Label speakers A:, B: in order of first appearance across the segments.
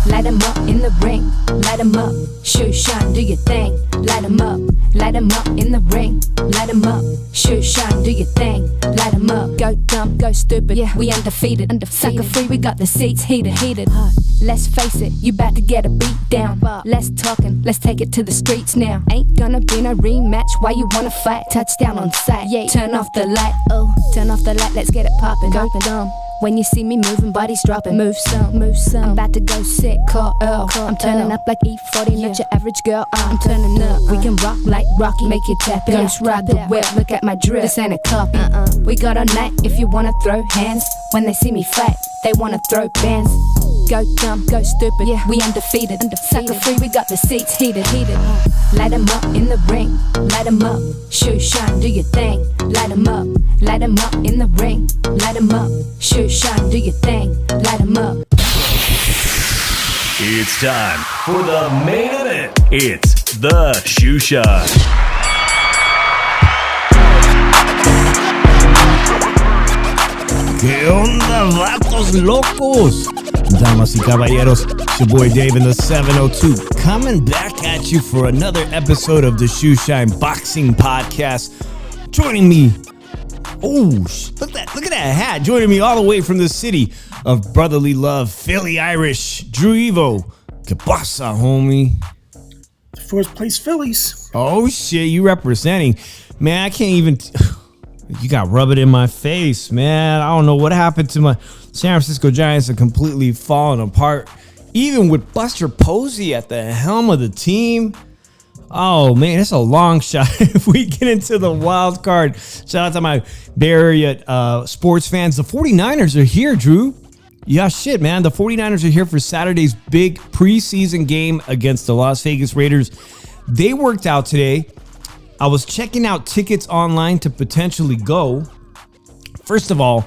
A: light 'em up in the ring, light 'em up, shoot, shine, do your thing, light 'em up in the ring, light 'em up, shoot, shine, do your thing, light 'em up, go dumb, go stupid, yeah, we undefeated, sucker free, we got the seats heated, hot, let's face it, you about to get a beat down, less talking, let's take it to the streets now, ain't gonna be no rematch, why you wanna fight, touchdown on sight, yeah, turn off the light, oh, turn off the light, let's get it poppin', go dumb. When you see me moving, bodies dropping. Move some. I'm about to go sick. Call Earl. I'm turning up like E40, not your average girl. I'm turning up. We can rock like Rocky. Make you tap it. Ghost ride the whip. Look at my drip. This ain't a copy. We got a night if you wanna throw hands. When they see me fight, they wanna throw bands. Go dumb, go stupid. Yeah, we undefeated. Sucker free, we got the seats heated. Light 'em up in the ring. Light 'em up. Shoot, shine, do your thing. Light 'em up. Light 'em up in the ring. Light 'em up. Shoot, shine, do your thing. Light 'em up.
B: It's time for the main event. It's the Shoe Shine.
C: ¿Qué onda, vatos locos? Damas y caballeros, it's your boy Dave in the 702 coming back at you for another episode of the Shoe Shine Boxing Podcast. Joining me, look at that hat. Joining me all the way from the city of brotherly love, Philly Irish, Drew Evo. Que pasa, homie?
D: First place Phillies.
C: Oh shit, you representing. Man, I can't even... You got rub it in my face, man. I don't know what happened to my San Francisco Giants are completely falling apart. Even with Buster Posey at the helm of the team. Oh, man, it's a long shot if we get into the wild card. Shout out to my Bay Area sports fans. The 49ers are here, Drew. Yeah, shit, man. The 49ers are here for Saturday's big preseason game against the Las Vegas Raiders. They worked out today. I was checking out tickets online to potentially go. First of all,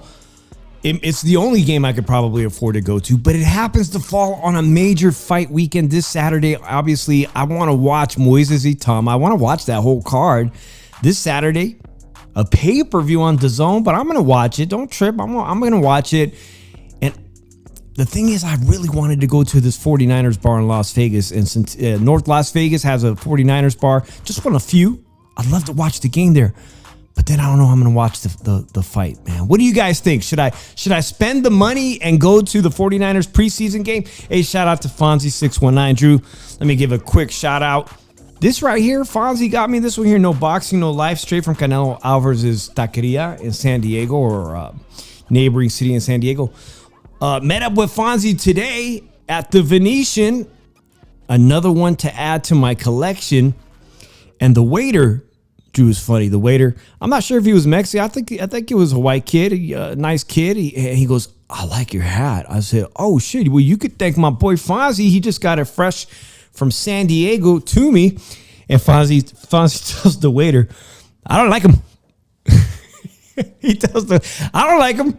C: it's the only game I could probably afford to go to, but it happens to fall on a major fight weekend this Saturday. Obviously, I want to watch Moises Itauma. I want to watch that whole card this Saturday. A pay-per-view on DAZN, but I'm going to watch it. Don't trip. I'm going to watch it. And the thing is, I really wanted to go to this 49ers bar in Las Vegas. And since North Las Vegas has a 49ers bar, just one of a few, I'd love to watch the game there. But then I don't know how I'm going to watch the fight, man. What do you guys think? Should I spend the money and go to the 49ers preseason game? Hey, shout out to Fonzie619. Drew, let me give a quick shout out. This right here, Fonzie got me this one here. No boxing, no life. Straight from Canelo Alvarez's taqueria in San Diego, or neighboring city in San Diego. Met up with Fonzie today at the Venetian. Another one to add to my collection. And the waiter... Drew was funny. The waiter, I'm not sure if he was Mexican. I think it was a white kid, a nice kid. He goes, "I like your hat." I said, "Oh shit, well you could thank my boy Fonzie. He just got it fresh from San Diego to me." And Fonzie tells the waiter, "I don't like him." He tells I don't like him.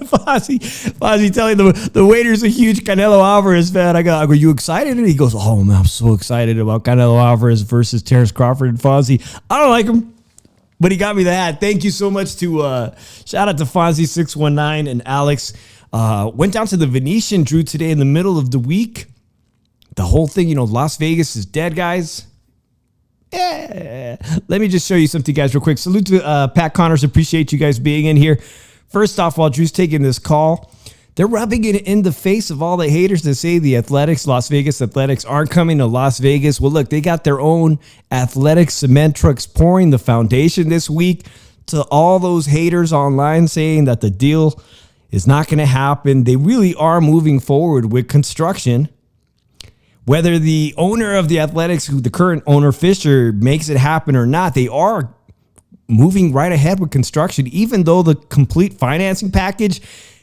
C: Fonzie telling the waiter's a huge Canelo Alvarez fan. I go, you excited? And he goes, "Oh man, I'm so excited about Canelo Alvarez versus Terrence Crawford and Fonzie. I don't like him." But he got me the hat. Thank you so much to shout out to Fonzie619 and Alex. Went down to the Venetian, Drew, today in the middle of the week. The whole thing, Las Vegas is dead, guys. Yeah. Let me just show you something, guys, real quick. Salute to Pat Connors. Appreciate you guys being in here. First off, while Drew's taking this call, they're rubbing it in the face of all the haters that say the Las Vegas Athletics aren't coming to Las Vegas. Well, look, they got their own athletic cement trucks pouring the foundation this week. To all those haters online saying that the deal is not going to happen, they really are moving forward with construction. Whether the owner of the Athletics, the current owner, Fisher, makes it happen or not, they are moving right ahead with construction, even though the complete financing package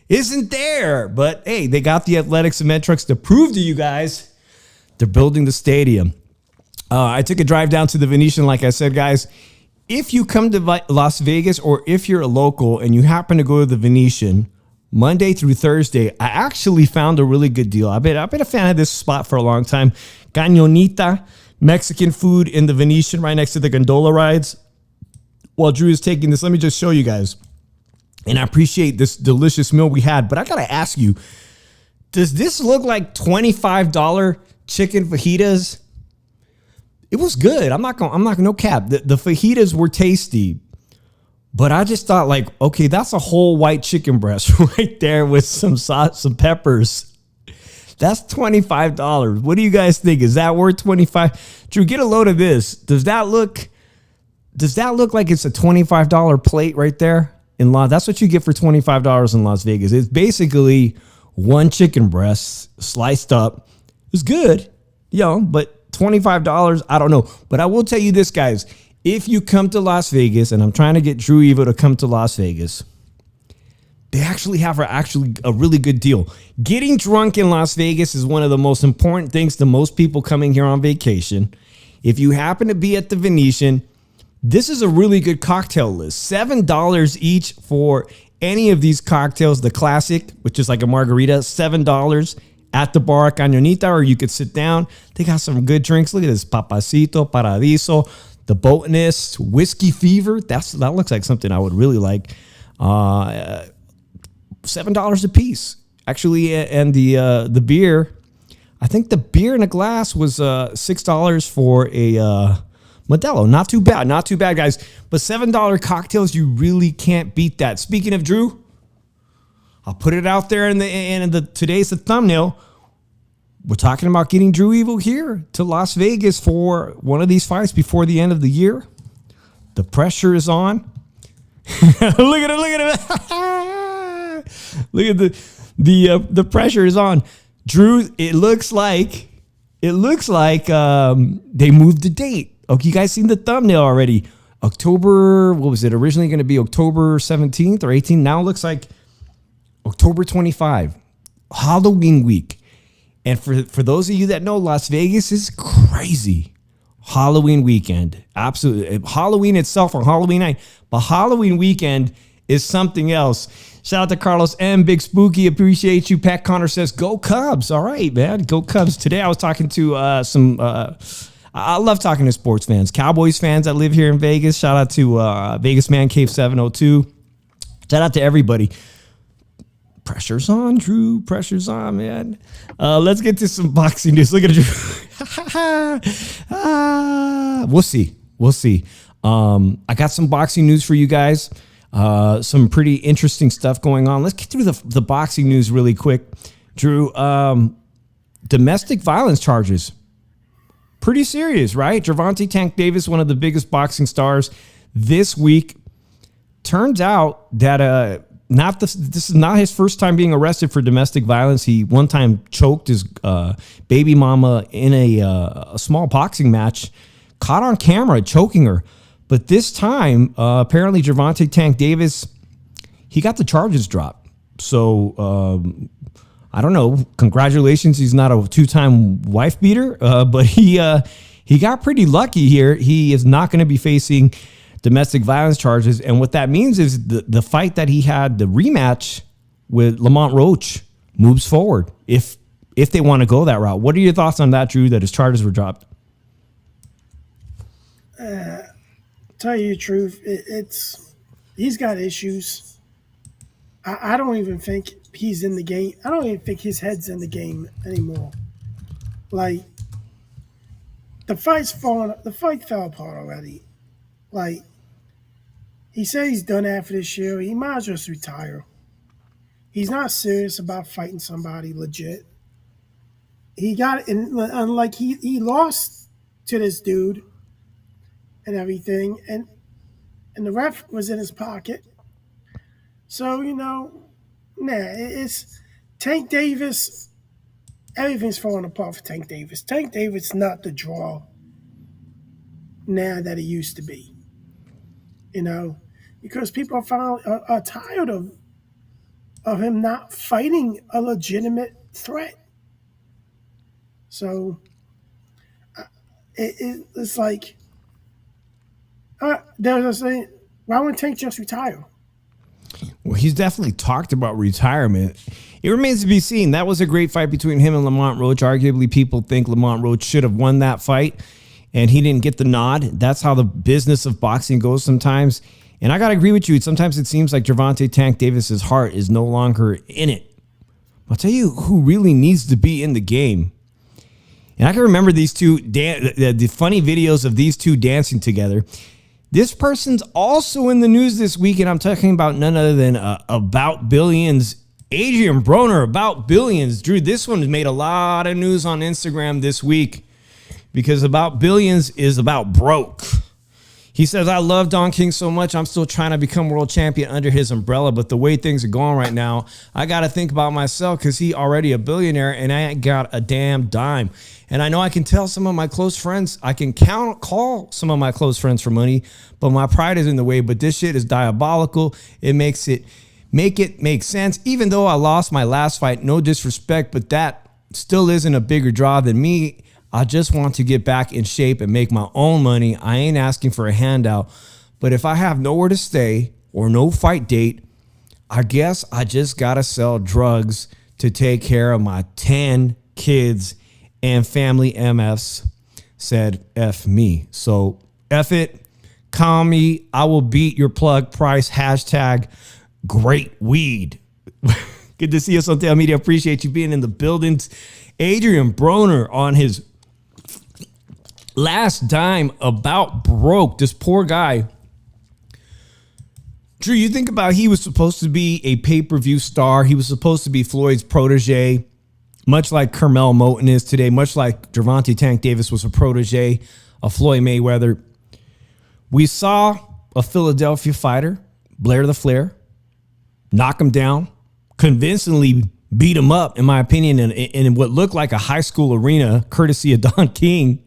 C: isn't there. But hey, they got the Athletic cement trucks to prove to you guys they're building the stadium. I took a drive down to the Venetian, like I said, guys. If you come to Las Vegas, or if you're a local and you happen to go to the Venetian Monday through Thursday, I actually found a really good deal. I've been a fan of this spot for a long time. Cañonita, Mexican food in the Venetian, right next to the gondola rides. While Drew is taking this, let me just show you guys. And I appreciate this delicious meal we had, but I gotta ask you, Does this look like $25 chicken fajitas? It was good. I'm not gonna no cap. The fajitas were tasty. But I just thought, like, okay, that's a whole white chicken breast right there with some sauce, some peppers. That's $25. What do you guys think? Is that worth $25? Drew, get a load of this. Does that look like it's a $25 plate right there in That's what you get for $25 in Las Vegas. It's basically one chicken breast sliced up. It's good, but $25, I don't know. But I will tell you this, guys. If you come to Las Vegas, and I'm trying to get Drew Evo to come to Las Vegas, they actually have a really good deal. Getting drunk in Las Vegas is one of the most important things to most people coming here on vacation. If you happen to be at the Venetian, this is a really good cocktail list. $7 each for any of these cocktails. The classic, which is like a margarita, $7 at the bar Cañonita, or you could sit down. They got some good drinks. Look at this, Papacito, Paradiso, the Botanist, Whiskey Fever. That looks like something I would really like. $7 a piece, actually, and the beer. I think the beer in a glass was $6 for a Modelo. Not too bad, guys. But $7 cocktails, you really can't beat that. Speaking of Drew, I'll put it out there in today's the thumbnail. We're talking about getting Drew Evo here to Las Vegas for one of these fights before the end of the year. The pressure is on. Look at it. Look at the pressure is on. Drew, it looks like they moved the date. Okay, you guys seen the thumbnail already. October, what was it? Originally going to be October 17th or 18th. Now it looks like October 25, Halloween week. And for those of you that know, Las Vegas is crazy. Halloween weekend. Absolutely. Halloween itself on Halloween night. But Halloween weekend is something else. Shout out to Carlos M. Big Spooky. Appreciate you. Pat Connor says, go Cubs. All right, man. Go Cubs. Today I was talking to I love talking to sports fans. Cowboys fans that live here in Vegas. Shout out to Vegas Man Cave 702. Shout out to everybody. Pressure's on, Drew. Pressure's on, man. Let's get to some boxing news. Look at Drew. We'll see. I got some boxing news for you guys. Some pretty interesting stuff going on. Let's get through the boxing news really quick. Drew, domestic violence charges. Pretty serious, right? Gervonta Tank Davis, one of the biggest boxing stars this week. Turns out that this is not his first time being arrested for domestic violence. He one time choked his baby mama in a small boxing match, caught on camera choking her. But this time, apparently Gervonta Tank Davis, he got the charges dropped. So I don't know. Congratulations, he's not a two-time wife beater, but he got pretty lucky here. He is not going to be facing domestic violence charges. And what that means is the fight that he had, the rematch with Lamont Roach, moves forward if they want to go that route. What are your thoughts on that, Drew, that his charges were dropped?
D: Tell you the truth, he's got issues. I don't even think he's in the game. I don't even think his head's in the game anymore. Like, the fight fell apart already. Like, he said he's done after this year. He might as well just retire. He's not serious about fighting somebody legit. He got, and like he lost to this dude and everything, and the ref was in his pocket. So, it's Tank Davis. Everything's falling apart for Tank Davis. Tank Davis not the draw now that he used to be. Because people are tired of him not fighting a legitimate threat. So it's like, there's a saying, why wouldn't Tank just retire?
C: Well, he's definitely talked about retirement. It remains to be seen. That was a great fight between him and Lamont Roach. Arguably, people think Lamont Roach should have won that fight, and he didn't get the nod. That's how the business of boxing goes sometimes. And I got to agree with you. Sometimes it seems like Gervonta Tank Davis's heart is no longer in it. I'll tell you who really needs to be in the game. And I can remember these two, the funny videos of these two dancing together. This person's also in the news this week, and I'm talking about none other than About Billions. Adrien Broner, About Billions. Drew, this one has made a lot of news on Instagram this week because About Billions is about broke. He says, I love Don King so much, I'm still trying to become world champion under his umbrella, but the way things are going right now, I got to think about myself because he already a billionaire and I ain't got a damn dime. And I know I can tell some of my close friends, I can call some of my close friends for money, but my pride is in the way. But this shit is diabolical. It makes it make sense. Even though I lost my last fight, no disrespect, but that still isn't a bigger draw than me. I just want to get back in shape and make my own money. I ain't asking for a handout, but if I have nowhere to stay or no fight date, I guess I just got to sell drugs to take care of my 10 kids and family MFs, said F me. So F it, call me, I will beat your plug price, hashtag great weed. Good to see us on Tail Media. Appreciate you being in the buildings. Adrien Broner on his last dime, about broke. This poor guy. Drew, you think about he was supposed to be a pay-per-view star. He was supposed to be Floyd's protege, much like Carmel Moten is today, much like Gervonta Tank Davis was a protege of Floyd Mayweather. We saw a Philadelphia fighter, Blair the Flair, knock him down, convincingly beat him up, in my opinion, in what looked like a high school arena, courtesy of Don King.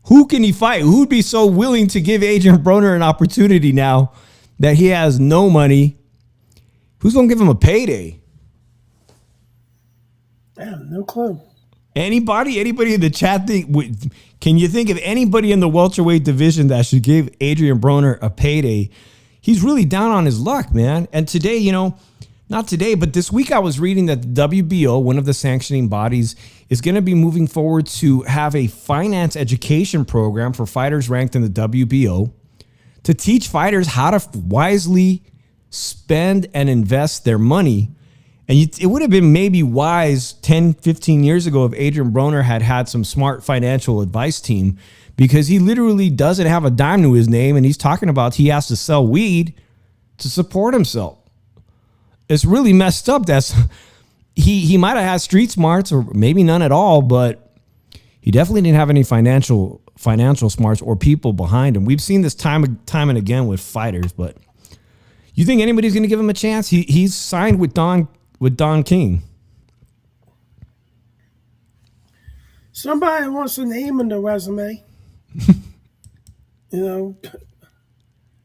C: Who can he fight? Who would be so willing to give Adrien Broner an opportunity now that he has no money? Who's going to give him a payday?
D: I have no clue.
C: Anybody in the chat can you think of anybody in the welterweight division that should give Adrien Broner a payday? He's really down on his luck, man. And today, not today, but this week I was reading that the WBO, one of the sanctioning bodies, is going to be moving forward to have a finance education program for fighters ranked in the WBO to teach fighters how to wisely spend and invest their money. And it would have been maybe wise 10, 15 years ago if Adrien Broner had some smart financial advice team, because he literally doesn't have a dime to his name, and he's talking about he has to sell weed to support himself. It's really messed up. He might have had street smarts or maybe none at all, but he definitely didn't have any financial smarts or people behind him. We've seen this time and again with fighters, but you think anybody's going to give him a chance? He's signed with Don King.
D: Somebody wants a name in the resume.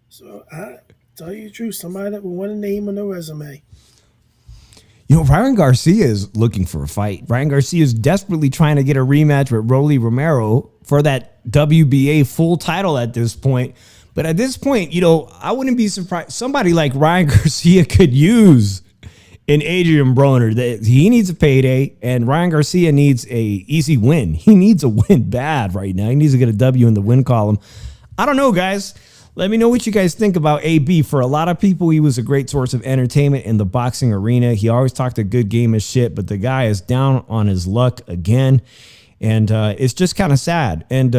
D: So I tell you the truth, somebody that will want a name in the resume.
C: Ryan Garcia is looking for a fight. Ryan Garcia is desperately trying to get a rematch with Rolly Romero for that WBA full title at this point. But at this point, I wouldn't be surprised. Somebody like Ryan Garcia could use an Adrien Broner. He needs a payday, and Ryan Garcia needs a easy win. He needs a win bad right now. He needs to get a W in the win column. I don't know, guys. Let me know what you guys think about AB. For a lot of people, he was a great source of entertainment in the boxing arena. He always talked a good game of shit, but the guy is down on his luck again. And it's just kind of sad. And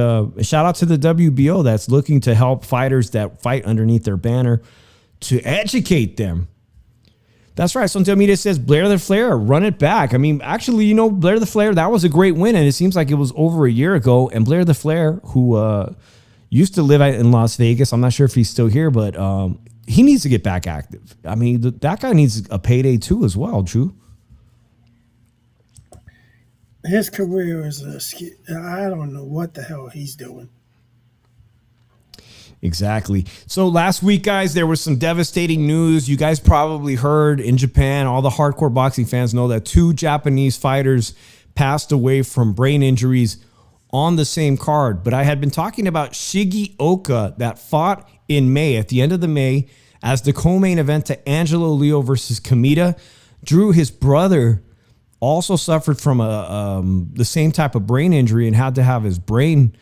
C: shout out to the WBO that's looking to help fighters that fight underneath their banner to educate them. That's right. Social Media says Blair the Flair, run it back. I mean, actually, Blair the Flair, that was a great win. And it seems like it was over a year ago. And Blair the Flair, who used to live in Las Vegas. I'm not sure if he's still here, but he needs to get back active. I mean, that guy needs a payday too as well, Drew.
D: His career is I don't know what the hell he's doing.
C: Exactly. So last week, guys, there was some devastating news. You guys probably heard in Japan, all the hardcore boxing fans know that 2 Japanese fighters passed away from brain injuries on the same card. But I had been talking about Shigi Oka that fought in May, at the end of the May, as the co-main event to Angelo Leo versus Kamita. Drew, his brother, also suffered from the same type of brain injury and had to have his brain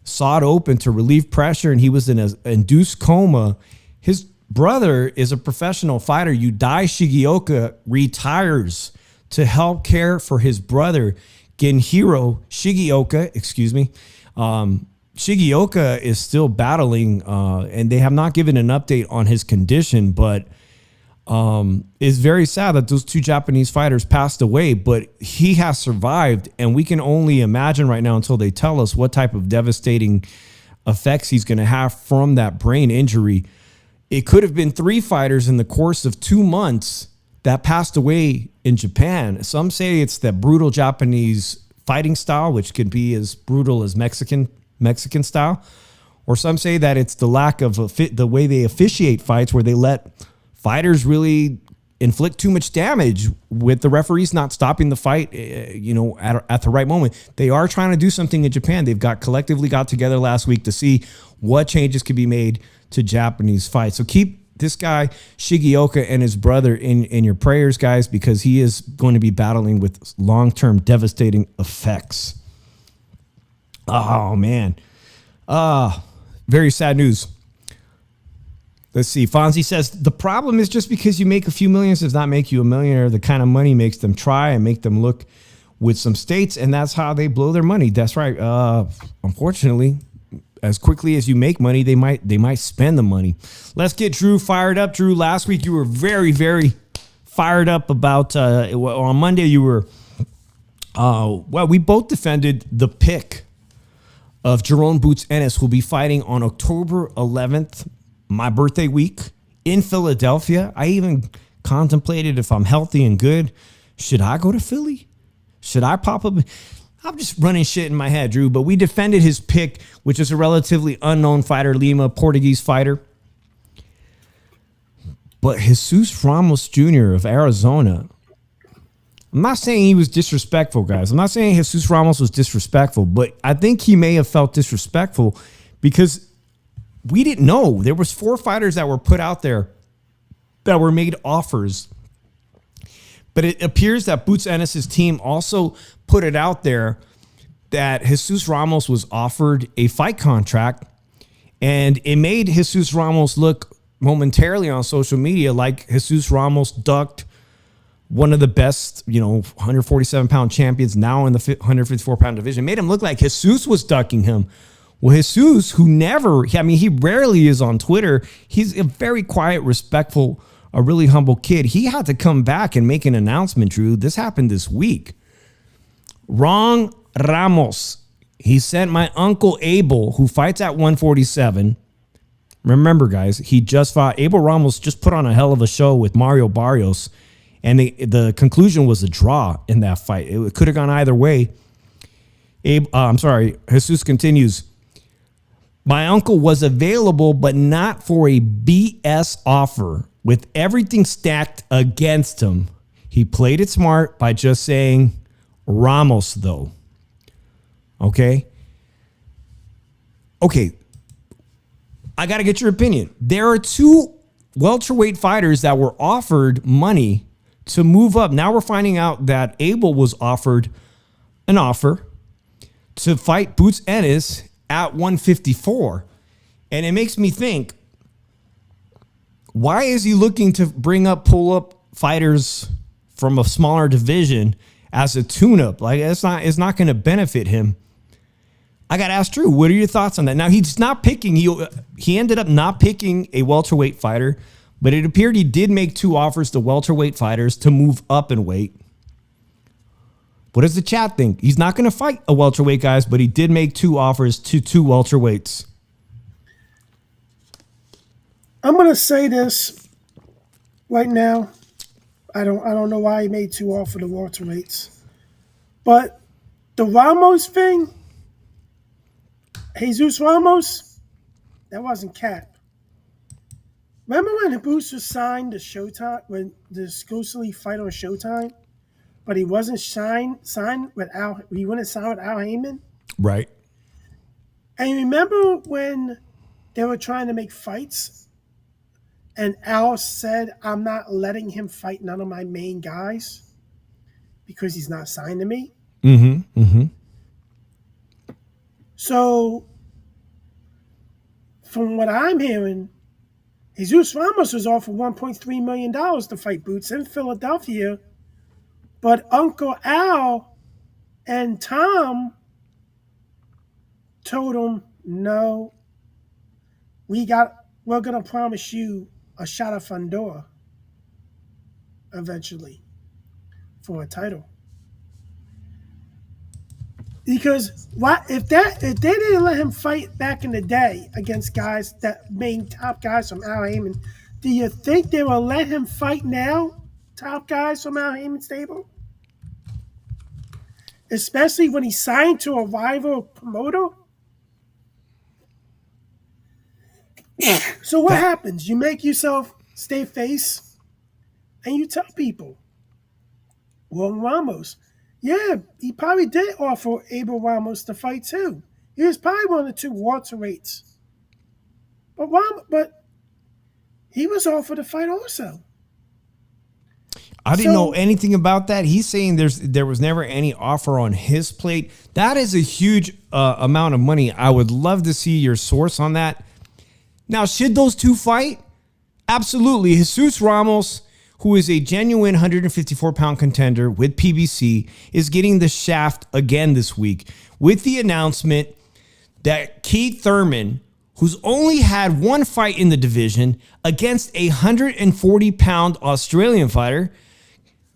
C: sawed open to relieve pressure, and he was in an induced coma. His brother is a professional fighter. Yudai Shigeoka retires to help care for his brother, Genhiro Shigeoka. Excuse me. Shigeoka is still battling, and they have not given an update on his condition, but it's very sad that those two Japanese fighters passed away, but he has survived, and we can only imagine right now until they tell us what type of devastating effects he's going to have from that brain injury. It could have been 3 fighters in the course of 2 months that passed away in Japan. Some say it's that brutal Japanese fighting style, which could be as brutal as Mexican style, or some say that it's the lack of the way they officiate fights, where they let fighters really inflict too much damage with the referees not stopping the fight, at the right moment. They are trying to do something in Japan. They've collectively got together last week to see what changes could be made to Japanese fights. So keep this guy Shigeoka and his brother in your prayers, guys, because he is going to be battling with long-term devastating effects. Oh man. Very sad news. Let's see. Fonzie says, the problem is just because you make a few millions does not make you a millionaire. The kind of money makes them try and make them look with some states, and that's how they blow their money. That's right. Unfortunately, as quickly as you make money, they might spend the money. Let's get Drew fired up. Drew, last week you were very, very fired up about, on Monday you were, we both defended the pick of Jerome Boots Ennis, who'll be fighting on October 11th, my birthday week, in Philadelphia. I even contemplated, if I'm healthy and good, should I go to Philly? Should I pop up? I'm just running shit in my head, Drew, but we defended his pick, which is a relatively unknown fighter, Lima, Portuguese fighter. But Jesus Ramos Jr. of Arizona, I'm not saying he was disrespectful, guys. I'm not saying Jesus Ramos was disrespectful, but I think he may have felt disrespectful because we didn't know. There was 4 fighters that were put out there that were made offers. But it appears that Boots Ennis' team also put it out there that Jesus Ramos was offered a fight contract, and it made Jesus Ramos look momentarily on social media like Jesus Ramos ducked one of the best, 147-pound champions now in the 154-pound division. Made him look like Jesus was ducking him. Well, Jesus, he rarely is on Twitter. He's a very quiet, respectful, a really humble kid. He had to come back and make an announcement, Drew. This happened this week. Ron Ramos, he sent my uncle Abel, who fights at 147. Remember, guys, he just fought. Abel Ramos just put on a hell of a show with Mario Barrios, and the conclusion was a draw in that fight. It could have gone either way. Jesus continues. My uncle was available, but not for a BS offer. With everything stacked against him, he played it smart by just saying Ramos, though. Okay. I got to get your opinion. There are 2 welterweight fighters that were offered money to move up. Now we're finding out that Abel was offered an offer to fight Boots Ennis at 154. And it makes me think, why is he looking to pull up fighters from a smaller division as a tune-up? Like, it's not going to benefit him. I got to ask Drew, what are your thoughts on that? Now, he's not picking, he ended up not picking a welterweight fighter, but it appeared he did make 2 offers to welterweight fighters to move up in weight. What does the chat think? He's not going to fight a welterweight, guys, but he did make 2 offers to 2 welterweights.
D: I'm going to say this right now. I don't know why he made 2 offers to welterweights. But the Ramos thing, Jesus Ramos, that wasn't cap. Remember when Boots was signed to Showtime, when the exclusively fight on Showtime, but he wasn't signed with Al, he wouldn't sign with Al Heyman?
C: Right.
D: And remember when they were trying to make fights and Al said, I'm not letting him fight none of my main guys because he's not signed to me?
C: Mm-hmm. Mm-hmm.
D: So, from what I'm hearing, Jesus Ramos was offered $1.3 million to fight Boots in Philadelphia, but Uncle Al and Tom told him, no, we're gonna promise you a shot at Fondora eventually for a title. Because if they didn't let him fight back in the day against guys that main top guys from Al Heyman, do you think they will let him fight now? Top guys from Al Heyman's stable? Especially when he signed to a rival promoter? So what happens? You make yourself stay face and you tell people. Well, Ramos, yeah, he probably did offer Abel Ramos to fight too. He was probably one of the two welterweights. But he was offered to fight also.
C: I didn't know anything about that. He's saying there was never any offer on his plate. That is a huge amount of money. I would love to see your source on that. Now, should those two fight? Absolutely. Jesus Ramos, who is a genuine 154-pound contender with PBC, is getting the shaft again this week with the announcement that Keith Thurman, who's only had one fight in the division against a 140-pound Australian fighter,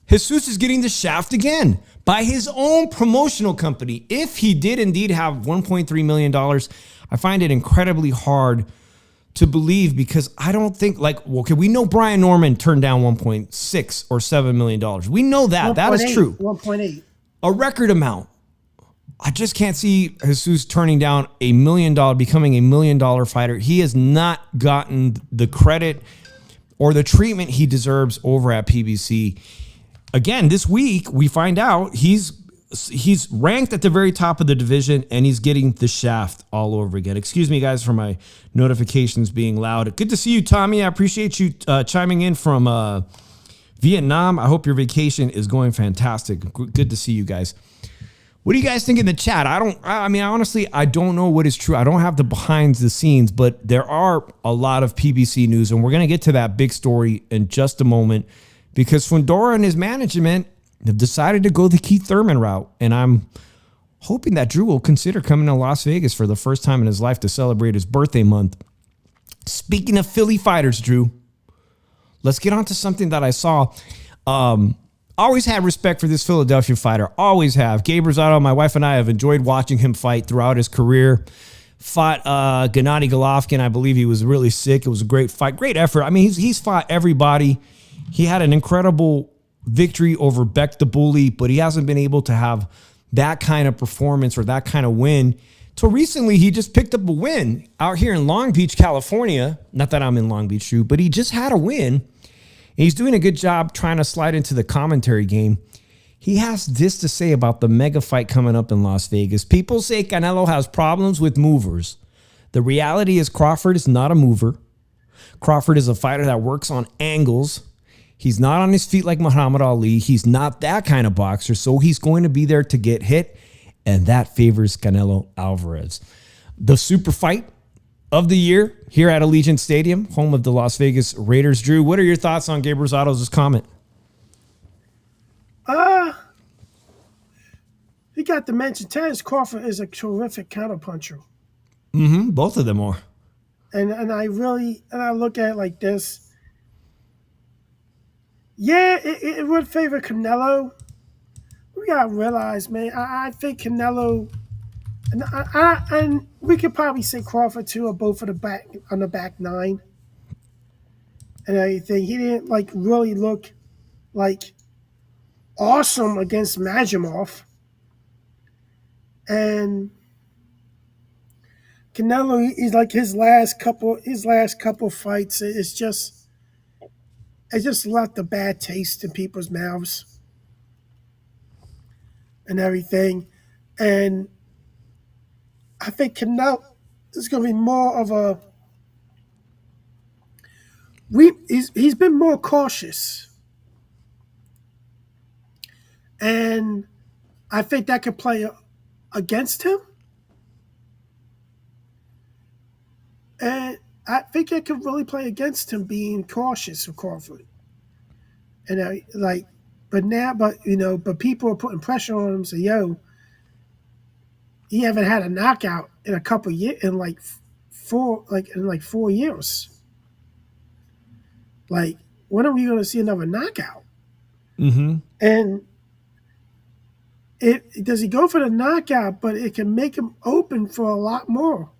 C: Jesus is getting the shaft again by his own promotional company. If he did indeed have $1.3 million, I find it incredibly hard to believe, because I don't think, we know Brian Norman turned down $1.6 or $7 million. We know that. That is true.
D: 1.8.
C: A record amount. I just can't see Jesus turning down $1 million, becoming $1 million fighter. He has not gotten the credit or the treatment he deserves over at PBC. Again, this week, we find out he's ranked at the very top of the division, and he's getting the shaft all over again. Excuse me, guys, for my notifications being loud. Good to see you, Tommy. I appreciate you chiming in from Vietnam. I hope your vacation is going fantastic. Good to see you guys. What do you guys think in the chat? Honestly, I don't know what is true. I don't have the behind the scenes, but there are a lot of PBC news, and we're going to get to that big story in just a moment, because Fundora and his management have decided to go the Keith Thurman route, and I'm hoping that Drew will consider coming to Las Vegas for the first time in his life to celebrate his birthday month. Speaking of Philly fighters, Drew, let's get on to something that I saw. Always had respect for this Philadelphia fighter. Always have. Gabe Rosado, my wife and I have enjoyed watching him fight throughout his career. Fought Gennady Golovkin. I believe he was really sick. It was a great fight. Great effort. I mean, he's fought everybody. He had an incredible victory over Beck the Bully, but he hasn't been able to have that kind of performance or that kind of win. Till recently, he just picked up a win out here in Long Beach, California. Not that I'm in Long Beach, Drew, but he just had a win. And he's doing a good job trying to slide into the commentary game. He has this to say about the mega fight coming up in Las Vegas. People say Canelo has problems with movers. The reality is Crawford is not a mover. Crawford is a fighter that works on angles. He's not on his feet like Muhammad Ali. He's not that kind of boxer, so he's going to be there to get hit, and that favors Canelo Alvarez. The super fight of the year here at Allegiant Stadium, home of the Las Vegas Raiders. Drew, what are your thoughts on Gabe Rosado's comment?
D: You got to mention, Terence Crawford is a terrific counterpuncher.
C: Mm-hmm. Both of them are.
D: And I look at it like this. Yeah, it would favor Canelo. We gotta realize, man. I think Canelo, and we could probably say Crawford too, are both on the back nine and everything. He didn't really look like awesome against Majimov, and Canelo is like his last couple fights. It just left a bad taste in people's mouths and everything. And I think Canelo is going to be more of a... He's been more cautious. And I think that could play against him. And I think it could really play against him being cautious of Crawford. And but people are putting pressure on him. So, he haven't had a knockout in a couple years, in like 4 years. Like, when are we going to see another knockout?
C: Mm-hmm.
D: And does he go for the knockout? But it can make him open for a lot more.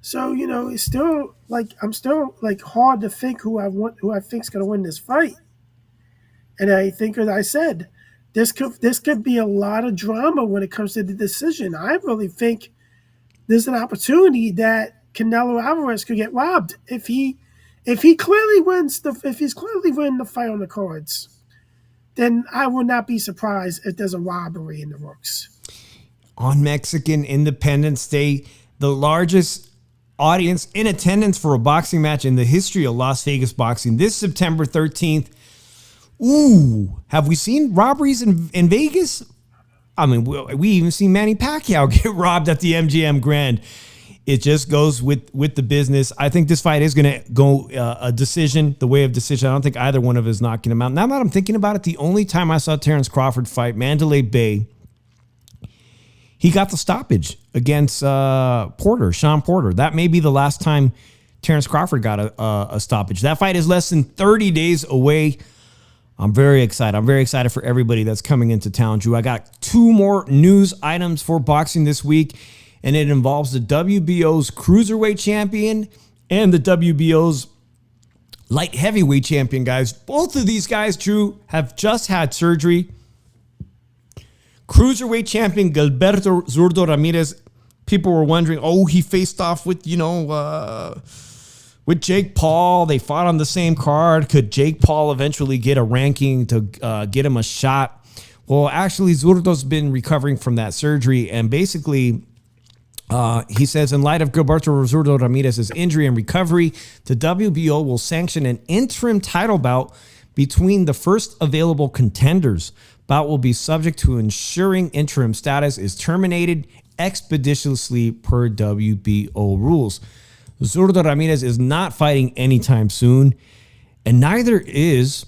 D: So, it's still I'm still hard to think who I think's going to win this fight. And I think, as I said, this could be a lot of drama when it comes to the decision. I really think there's an opportunity that Canelo Alvarez could get robbed if he's clearly winning the fight on the cards. Then I would not be surprised if there's a robbery in the works.
C: On Mexican Independence Day, the largest audience in attendance for a boxing match in the history of Las Vegas boxing, this September 13th. Ooh, have we seen robberies in Vegas? I mean, we even seen Manny Pacquiao get robbed at the MGM Grand. It just goes with the business. I think this fight is going to go a decision, the way of decision. I don't think either one of us is knocking him out. Now that I'm thinking about it, the only time I saw Terrence Crawford fight Mandalay Bay, he got the stoppage against Sean Porter. That may be the last time Terrence Crawford got a stoppage. That fight is less than 30 days away. I'm very excited. I'm very excited for everybody that's coming into town, Drew. I got 2 more news items for boxing this week, and it involves the WBO's cruiserweight champion and the WBO's light heavyweight champion, guys. Both of these guys, Drew, have just had surgery. Cruiserweight champion Gilberto Zurdo Ramirez, people were wondering, he faced off with, with Jake Paul. They fought on the same card. Could Jake Paul eventually get a ranking to get him a shot? Well, actually, Zurdo's been recovering from that surgery, and basically, he says, in light of Gilberto Zurdo Ramirez's injury and recovery, the WBO will sanction an interim title bout between the first available contenders. Bout will be subject to ensuring interim status is terminated expeditiously per WBO rules. Zurdo Ramirez is not fighting anytime soon, and neither is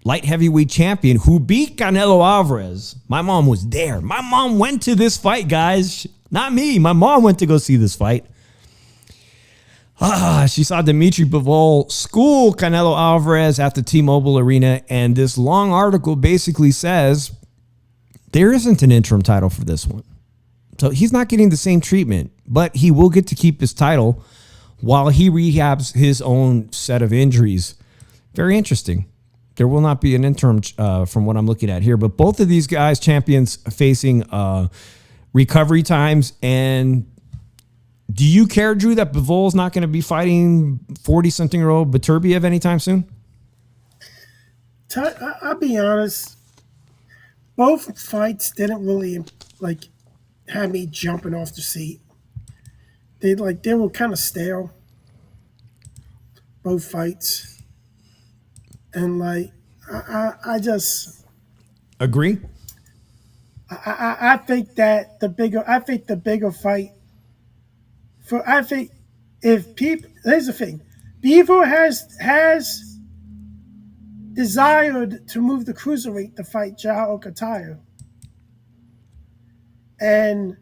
C: light heavyweight champion who beat Canelo Alvarez. My mom was there. My mom went to this fight, guys. Not me. My mom went to go see this fight. She saw Dimitri Bivol school Canelo Alvarez at the T-Mobile Arena, and this long article basically says there isn't an interim title for this one. So he's not getting the same treatment, but he will get to keep his title while he rehabs his own set of injuries. Very interesting. There will not be an interim from what I'm looking at here, but both of these guys, champions, facing recovery times. And do you care, Drew, that Bivol's not going to be fighting 40-something-year-old Beterbiev anytime soon?
D: I'll be honest. Both fights didn't really have me jumping off the seat. They were kind of stale. Both fights, and I just
C: agree.
D: I think that the bigger fight. Here's the thing, Beaver has desired to move the cruiserweight to fight Jao Okatayo, and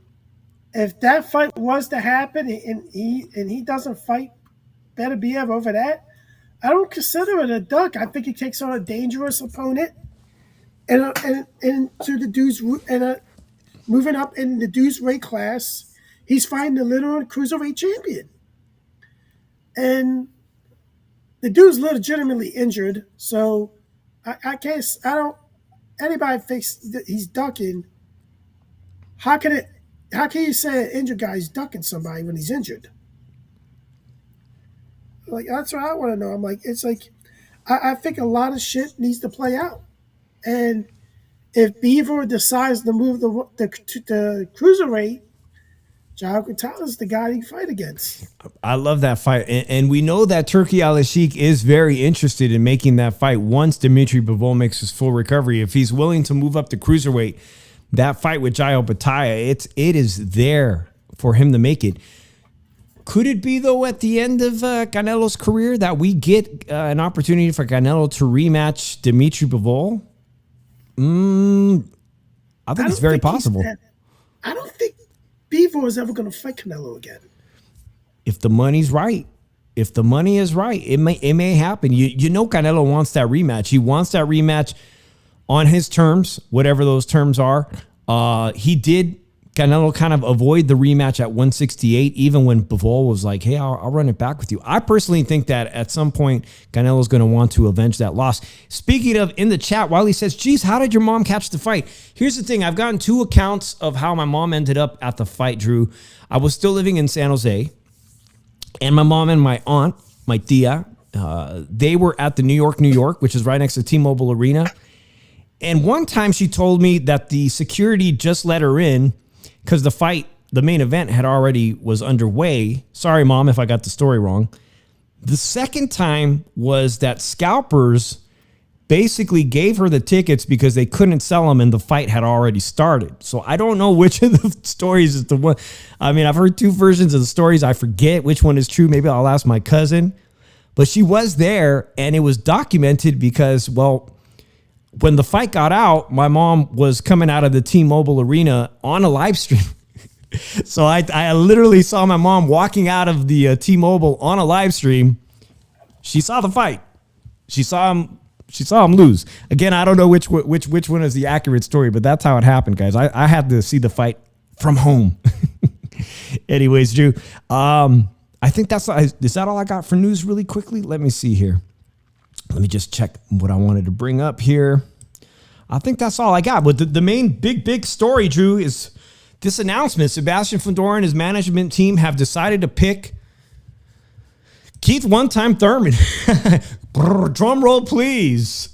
D: if that fight was to happen and he doesn't fight Beterbiev over that, I don't consider it a duck. I think he takes on a dangerous opponent and to the dudes and moving up in the dudes weight class. He's fighting the literal cruiserweight champion, and the dude's legitimately injured. So I guess I don't. Anybody thinks that he's ducking. How can you say an injured guy is ducking somebody when he's injured? That's what I want to know. I think a lot of shit needs to play out, and if Beaver decides to move the cruiserweight, Jao Okatayo is the guy you fight against.
C: I love that fight, and we know that Turki Al-Sheikh is very interested in making that fight once Dimitri Bivol makes his full recovery. If he's willing to move up to cruiserweight, that fight with Jao Okatayo, it is there for him to make it. Could it be, though, at the end of Canelo's career that we get an opportunity for Canelo to rematch Dimitri Bivol? I think it's very possible.
D: I don't think Bivol is ever going to fight Canelo again.
C: If the money's right. If the money is right, it may happen. You know Canelo wants that rematch. He wants that rematch on his terms, whatever those terms are. Canelo kind of avoid the rematch at 168, even when Bivol was like, hey, I'll run it back with you. I personally think that at some point, Canelo's going to want to avenge that loss. Speaking of, in the chat, Wiley says, geez, how did your mom catch the fight? Here's the thing. I've gotten 2 accounts of how my mom ended up at the fight, Drew. I was still living in San Jose, and my mom and my aunt, my tia, they were at the New York, which is right next to T-Mobile Arena. And one time she told me that the security just let her in because the main event was underway. Sorry, Mom, if I got the story wrong. The second time was that scalpers basically gave her the tickets because they couldn't sell them and the fight had already started. So I don't know which of the stories is the one. I mean, I've heard 2 versions of the stories. I forget which one is true. Maybe I'll ask my cousin. But she was there, and it was documented because, well, when the fight got out, my mom was coming out of the T-Mobile Arena on a live stream. So I literally saw my mom walking out of the T-Mobile on a live stream. She saw the fight. She saw him lose. Again, I don't know which one is the accurate story, but that's how it happened, guys. I had to see the fight from home. Anyways, Drew, I think is that all I got for news really quickly? Let me see here. Let me just check what I wanted to bring up here. I think that's all I got. But the main big story, Drew, is this announcement. Sebastian Fondora and his management team have decided to pick Keith one-time Thurman. Drum roll, please.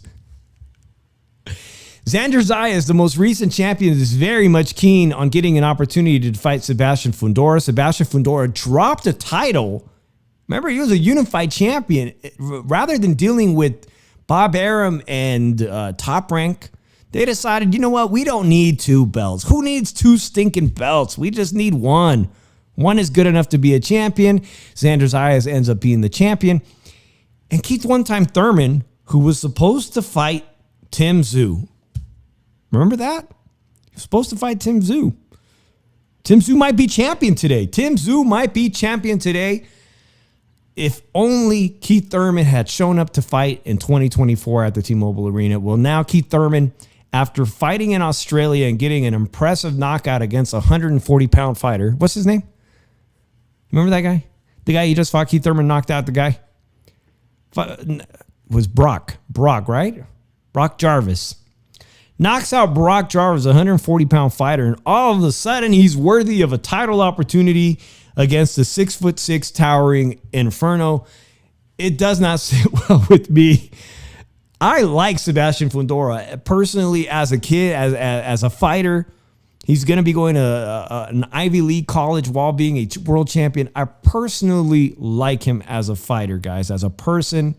C: Xander Zayas, the most recent champion, is very much keen on getting an opportunity to fight Sebastian Fondora. Sebastian Fondora dropped a title. Remember, he was a unified champion. Rather than dealing with Bob Arum and Top Rank, they decided, you know what? We don't need 2 belts. Who needs 2 stinking belts? We just need 1. 1 is good enough to be a champion. Xander Zayas ends up being the champion. And Keith one-time Thurman, who was supposed to fight Tim Tszyu. Remember that? He was supposed to fight Tim Tszyu. Tim Tszyu might be champion today. If only Keith Thurman had shown up to fight in 2024 at the T-Mobile Arena. Well, now Keith Thurman, after fighting in Australia and getting an impressive knockout against a 140-pound fighter. What's his name? Remember that guy? The guy you just fought, Keith Thurman knocked out the guy? Was Brock, right? Brock Jarvis. Knocks out Brock Jarvis, a 140-pound fighter, and all of a sudden he's worthy of a title opportunity against the 6'6" towering Inferno. It does not sit well with me. I like Sebastian Fondora personally as a kid, as a fighter. He's going to be going to an Ivy League college while being a world champion. I personally like him as a fighter, guys. As a person,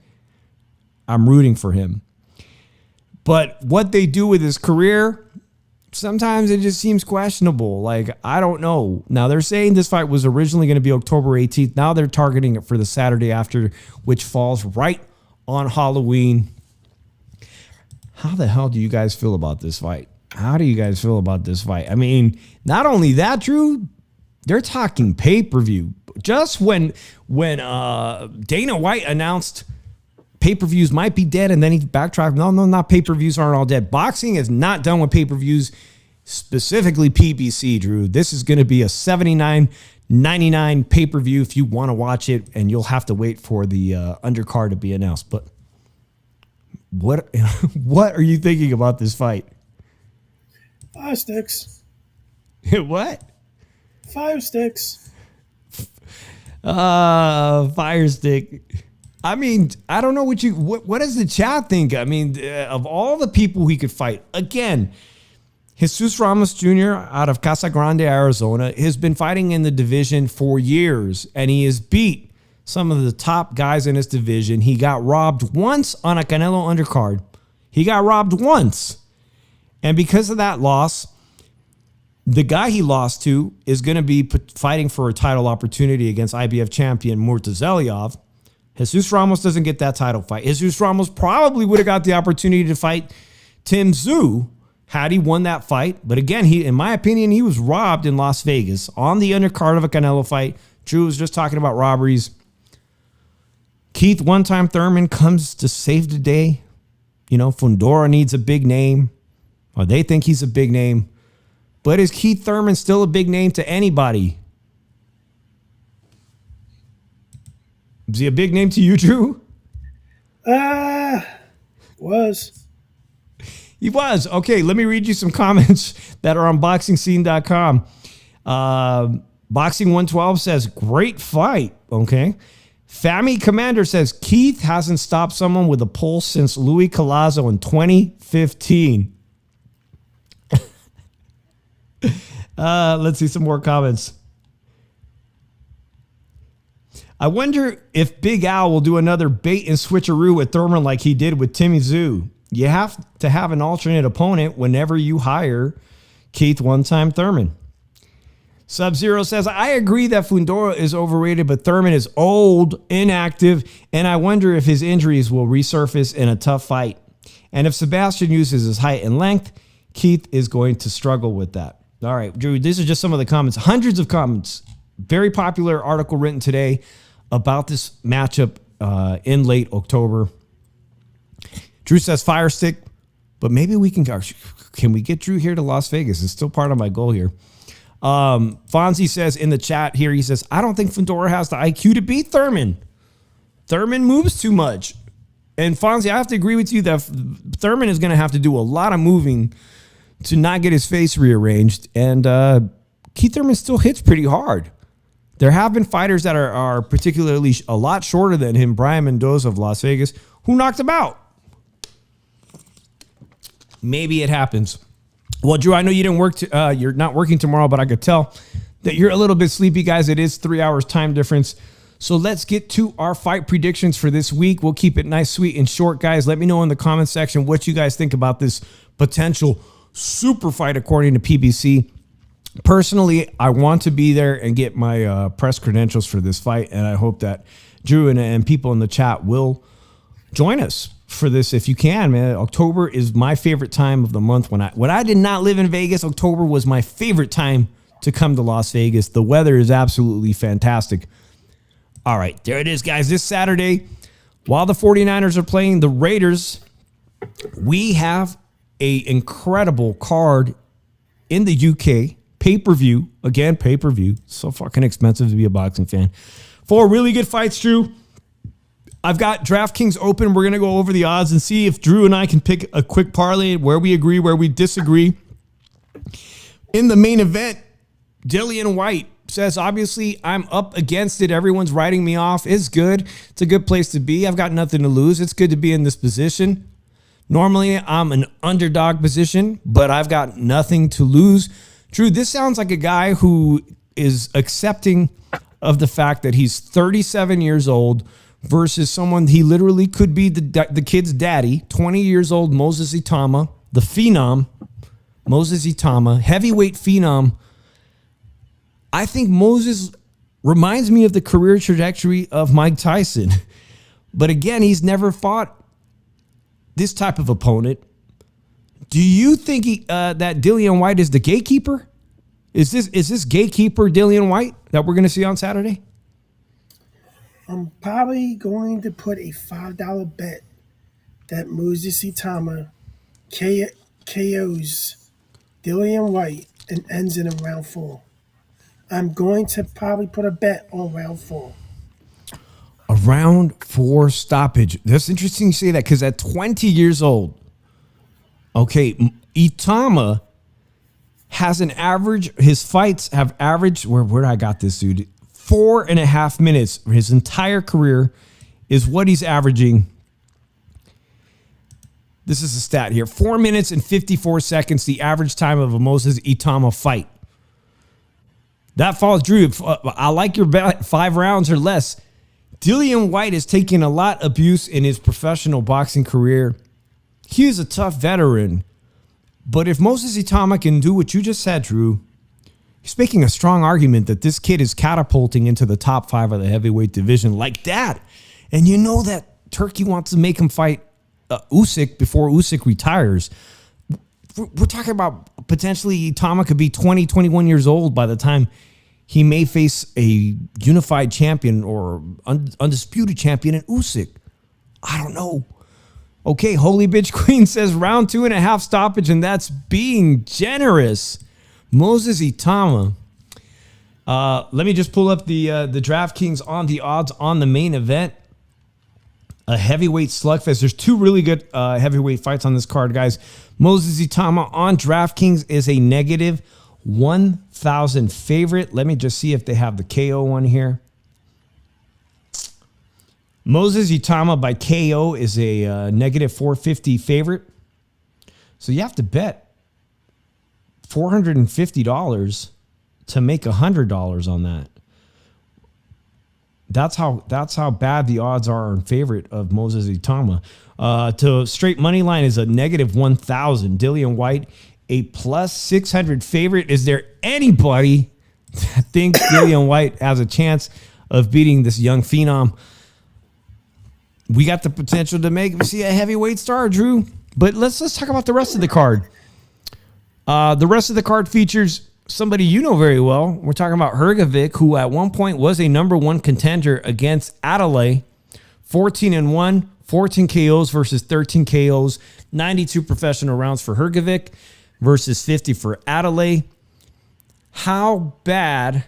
C: I'm rooting for him. But what they do with his career, sometimes it just seems questionable. Like, I don't know. Now, they're saying this fight was originally going to be October 18th. Now they're targeting it for the Saturday after, which falls right on Halloween. How the hell do you guys feel about this fight? I mean, not only that, Drew, they're talking pay-per-view. Just when Dana White announced pay-per-views might be dead, and then he backtracked. No, not pay-per-views aren't all dead. Boxing is not done with pay-per-views, specifically PBC, Drew. This is going to be a $79.99 pay-per-view if you want to watch it, and you'll have to wait for the undercard to be announced. But what are you thinking about this fight?
D: 5 sticks.
C: What?
D: 5 sticks.
C: Fire stick. I mean, I don't know what does the chat think? I mean, of all the people he could fight, again, Jesus Ramos Jr. out of Casa Grande, Arizona, has been fighting in the division for years, and he has beat some of the top guys in his division. He got robbed once on a Canelo undercard. He got robbed once. And because of that loss, The guy he lost to is going to be fighting for a title opportunity against IBF champion Murtazeliov. Jesus Ramos doesn't get that title fight. Jesus Ramos probably would have got the opportunity to fight Tim Tszyu had he won that fight. But again, in my opinion, he was robbed in Las Vegas on the undercard of a Canelo fight. Drew was just talking about robberies. Keith one-time Thurman comes to save the day. You know, Fondora needs a big name, or they think he's a big name. But is Keith Thurman still a big name to anybody? Is he a big name to you, Drew?
D: Was.
C: He was. Okay, let me read you some comments that are on BoxingScene.com. Boxing 112 says, great fight. Okay. Fami Commander says, Keith hasn't stopped someone with a pulse since Louis Collazo in 2015. Let's see some more comments. I wonder if Big Al will do another bait and switcheroo with Thurman like he did with Timmy Tszyu. You have to have an alternate opponent whenever you hire Keith one-time Thurman. Sub-Zero says, I agree that Fundora is overrated, but Thurman is old, inactive, and I wonder if his injuries will resurface in a tough fight. And if Sebastian uses his height and length, Keith is going to struggle with that. All right, Drew, these are just some of the comments. Hundreds of comments. Very popular article written today about this matchup in late October. Drew says fire stick, but maybe we can we get Drew here to Las Vegas? It's still part of my goal here. Fonzie says in the chat here, he says, I don't think Fondora has the IQ to beat Thurman. Thurman moves too much. And Fonzie, I have to agree with you that Thurman is going to have to do a lot of moving to not get his face rearranged. And Keith Thurman still hits pretty hard. There have been fighters that are particularly a lot shorter than him, Brian Mendoza of Las Vegas, who knocked him out. Maybe it happens. Well, Drew, I know you didn't work. You're not working tomorrow, but I could tell that you're a little bit sleepy, guys. It is 3 hours time difference. So let's get to our fight predictions for this week. We'll keep it nice, sweet, and short, guys. Let me know in the comment section what you guys think about this potential super fight according to PBC. Personally, I want to be there and get my press credentials for this fight, and I hope that Drew and people in the chat will join us for this if you can, man. October is my favorite time of the month. When I did not live in Vegas, October was my favorite time to come to Las Vegas. The weather is absolutely fantastic. All right, there it is, guys. This Saturday, while the 49ers are playing the Raiders, we have an incredible card in the UK. Pay-per-view. Again, pay-per-view. So fucking expensive to be a boxing fan. 4 really good fights, Drew. I've got DraftKings open. We're going to go over the odds and see if Drew and I can pick a quick parlay where we agree, where we disagree. In the main event, Dillian White says, obviously, I'm up against it. Everyone's writing me off. It's good. It's a good place to be. I've got nothing to lose. It's good to be in this position. Normally, I'm an underdog position, but I've got nothing to lose. Drew, this sounds like a guy who is accepting of the fact that he's 37 years old, versus someone he literally could be the kid's daddy, 20 years old, Moises Itauma, the phenom, Moises Itauma, heavyweight phenom. I think Moises reminds me of the career trajectory of Mike Tyson. But again, he's never fought this type of opponent. Do you think that Dillian White is the gatekeeper? Is this gatekeeper Dillian White that we're going to see on Saturday?
D: I'm probably going to put a $5 bet that Moises Itauma KOs Dillian White and ends in round 4. I'm going to probably put a bet on round 4.
C: A round 4 stoppage. That's interesting you say that because at 20 years old, okay, Itauma has an average, his fights have averaged, where I got this, dude? 4.5 minutes. His entire career is what he's averaging. This is a stat here. 4 minutes and 54 seconds, the average time of a Moises Itauma fight. That falls, Drew. I like your bet, 5 rounds or less. Dillian White has taken a lot of abuse in his professional boxing career. He is a tough veteran. But if Moises Itauma can do what you just said, Drew, He's making a strong argument that this kid is catapulting into the top 5 of the heavyweight division like that. And you know that Turkey wants to make him fight Usyk before Usyk retires. We're talking about potentially Itauma could be 20, 21 years old by the time he may face a unified champion or undisputed champion in Usyk. I don't know. Okay, Holy Bitch Queen says round 2.5 stoppage, and that's being generous. Moises Itauma. Let me just pull up the DraftKings on the odds on the main event. A heavyweight slugfest. There's 2 really good heavyweight fights on this card, guys. Moises Itauma on DraftKings is a negative 1,000 favorite. Let me just see if they have the KO one here. Moises Itauma by KO is a negative 450 favorite. So you have to bet $450 to make $100 on that. That's how bad the odds are in favorite of Moises Itauma. To straight money line is a negative 1,000. Dillian White, a plus 600 favorite. Is there anybody that thinks Dillian White has a chance of beating this young phenom? We got the potential to make see a heavyweight star, Drew. But let's talk about the rest of the card. The rest of the card features somebody you know very well. We're talking about Hrgovic, who at one point was a number 1 contender against Adelaide. 14-1, 14 KOs versus 13 KOs. 92 professional rounds for Hrgovic versus 50 for Adelaide. How bad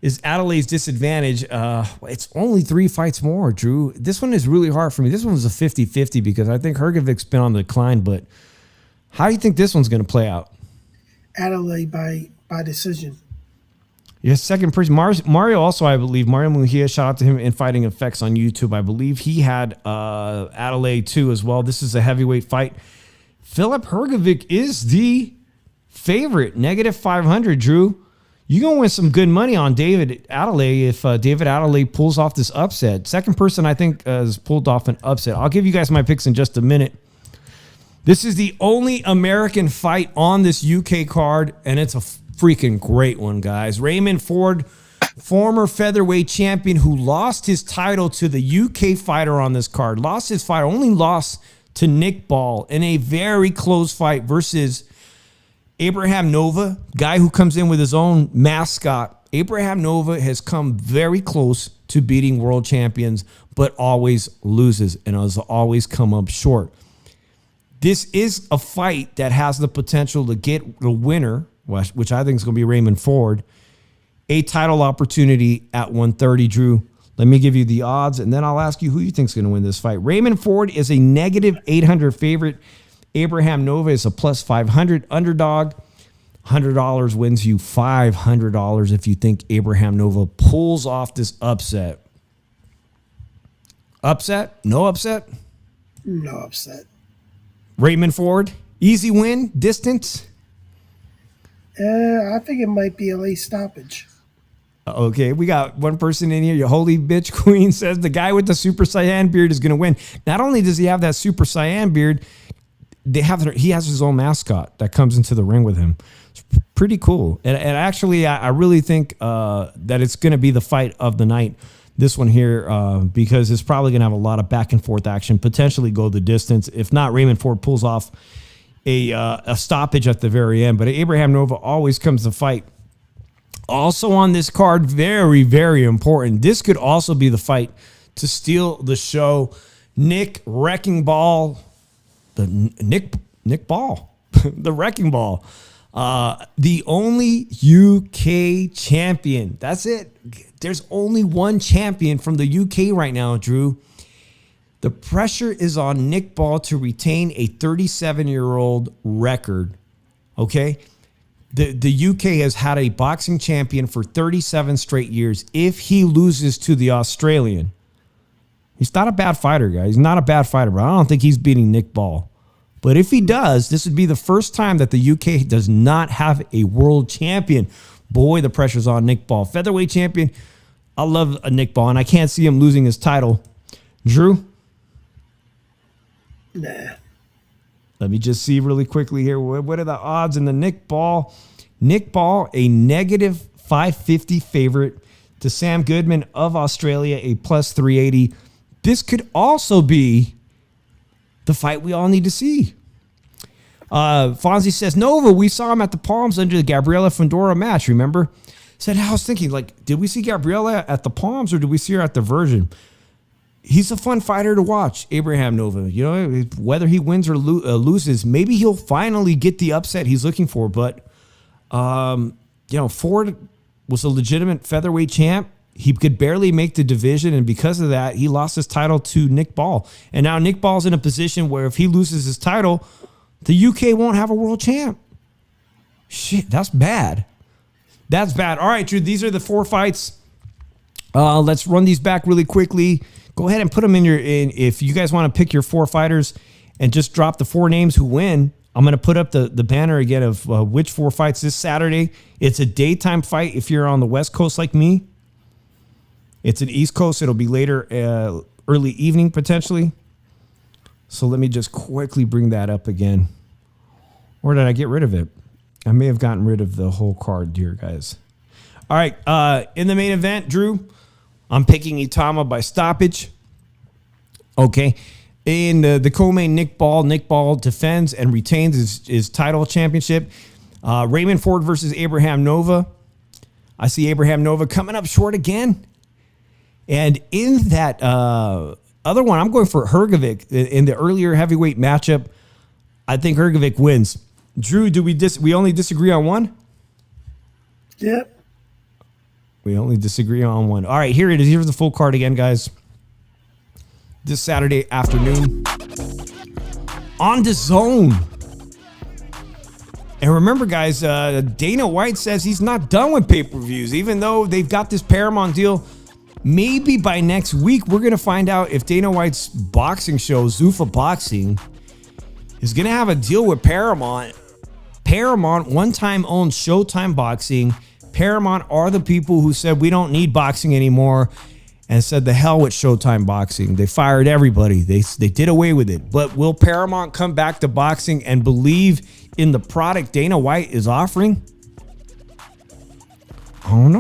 C: is Adelaide's disadvantage? It's only 3 fights more, Drew. This one is really hard for me. This one was a 50-50 because I think Hrgovic's been on the decline, but how do you think this one's going to play out?
D: Adelaide by decision.
C: Yes, second person. Mario also, I believe, Mario Mujia, shout out to him in Fighting Effects on YouTube. I believe he had Adelaide too as well. This is a heavyweight fight. Filip Hrgovic is the favorite, negative 500, Drew. You're going to win some good money on David Adelaide if David Adelaide pulls off this upset. Second person, I think, has pulled off an upset. I'll give you guys my picks in just a minute. This is the only American fight on this UK card, and it's a freaking great one, guys. Raymond Ford, former featherweight champion who lost his title to the UK fighter on this card. Lost his fight, only lost to Nick Ball in a very close fight versus Abraham Nova, guy who comes in with his own mascot. Abraham Nova has come very close to beating world champions, but always loses and has always come up short. This is a fight that has the potential to get the winner, which I think is going to be Raymond Ford, a title opportunity at 130, Drew. Let me give you the odds, and then I'll ask you who you think is going to win this fight. Raymond Ford is a negative 800 favorite. Abraham Nova is a plus 500 underdog. $100 wins you $500 if you think Abraham Nova pulls off this upset. Upset? No upset?
D: No upset.
C: Raymond Ford, easy win, distance?
D: I think it might be a late stoppage.
C: Okay, we got one person in here. Your Holy Bitch Queen says the guy with the Super Saiyan beard is going to win. Not only does he have that Super Saiyan beard, he has his own mascot that comes into the ring with him. It's pretty cool. And actually, I really think that it's going to be the fight of the night. This one here, because it's probably going to have a lot of back and forth action, potentially go the distance. If not, Raymond Ford pulls off a stoppage at the very end. But Abraham Nova always comes to fight. Also on this card, very, very important. This could also be the fight to steal the show. Nick Wrecking Ball, Nick Ball, the Wrecking Ball. The only UK champion. That's it. There's only one champion from the UK right now, Drew. The pressure is on Nick Ball to retain a 37-year-old record. Okay? The UK has had a boxing champion for 37 straight years. If he loses to the Australian, he's not a bad fighter, guys. He's not a bad fighter, but I don't think he's beating Nick Ball. But if he does, this would be the first time that the UK does not have a world champion. Boy, the pressure's on Nick Ball. Featherweight champion. I love a Nick Ball, and I can't see him losing his title. Drew?
D: Nah.
C: Let me just see really quickly here. What are the odds in the Nick Ball Nick Ball, a negative 550 favorite to Sam Goodman of Australia, a plus 380. This could also be the fight we all need to see. Fonzie says, Nova, we saw him at the Palms under the Gabriela Fondora match, remember? Said, I was thinking, like, did we see Gabriela at the Palms or did we see her at the Virgin? He's a fun fighter to watch, Abraham Nova. You know, whether he wins or loses, maybe he'll finally get the upset he's looking for. But, Ford was a legitimate featherweight champ. He could barely make the division, and because of that, he lost his title to Nick Ball. And now Nick Ball's in a position where if he loses his title, the UK won't have a world champ. Shit, that's bad. That's bad. All right, Drew, these are the 4 fights. Let's run these back really quickly. Go ahead and put them in if you guys want to pick your 4 fighters and just drop the 4 names who win. I'm going to put up the banner again of which 4 fights this Saturday. It's a daytime fight if you're on the West Coast like me. It's an East Coast. It'll be later, early evening potentially. So let me just quickly bring that up again. Or did I get rid of it? I may have gotten rid of the whole card, dear guys. All right, in the main event, Drew, I'm picking Itauma by stoppage. Okay. In the co-main, Nick Ball defends and retains his title championship. Raymond Ford versus Abraham Nova. I see Abraham Nova coming up short again. And in that other one, I'm going for Hrgovic in the earlier heavyweight matchup. I think Hrgovic wins. Drew, do we only disagree on one?
D: Yep.
C: We only disagree on one. All right, here it is. Here's the full card again, guys. This Saturday afternoon on the Zone. And remember, guys, Dana White says he's not done with pay-per-views, even though they've got this Paramount deal. Maybe by next week, we're going to find out if Dana White's boxing show, Zuffa Boxing, is going to have a deal with Paramount. Paramount one time owned Showtime Boxing. Paramount are the people who said we don't need boxing anymore and said the hell with Showtime Boxing. They fired everybody. They did away with it. But will Paramount come back to boxing and believe in the product Dana White is offering? I don't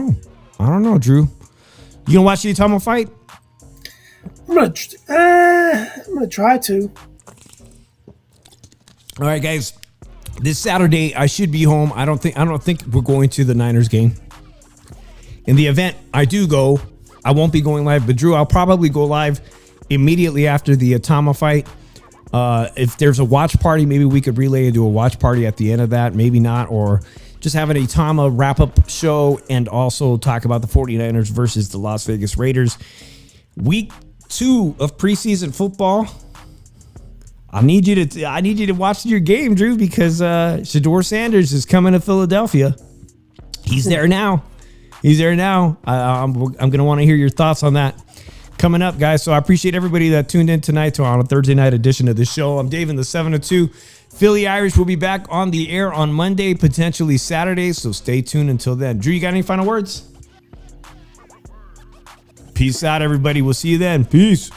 C: know, Drew. You gonna watch the Itauma fight?
D: I'm gonna try to.
C: All right, guys. This Saturday, I should be home. I don't think we're going to the Niners game. In the event I do go, I won't be going live. But Drew, I'll probably go live immediately after the Itauma fight. If there's a watch party, maybe we could relay and do a watch party at the end of that. Maybe not, or just have an Itauma wrap-up show and also talk about the 49ers versus the Las Vegas Raiders. Week 2 of preseason football. I need you to watch your game, Drew, because Shedeur Sanders is coming to Philadelphia. He's there now. I'm going to want to hear your thoughts on that coming up, guys. So I appreciate everybody that tuned in tonight on a Thursday night edition of the show. I'm Dave in the 702. Philly Irish will be back on the air on Monday, potentially Saturday. So stay tuned until then. Drew, you got any final words? Peace out, everybody. We'll see you then. Peace.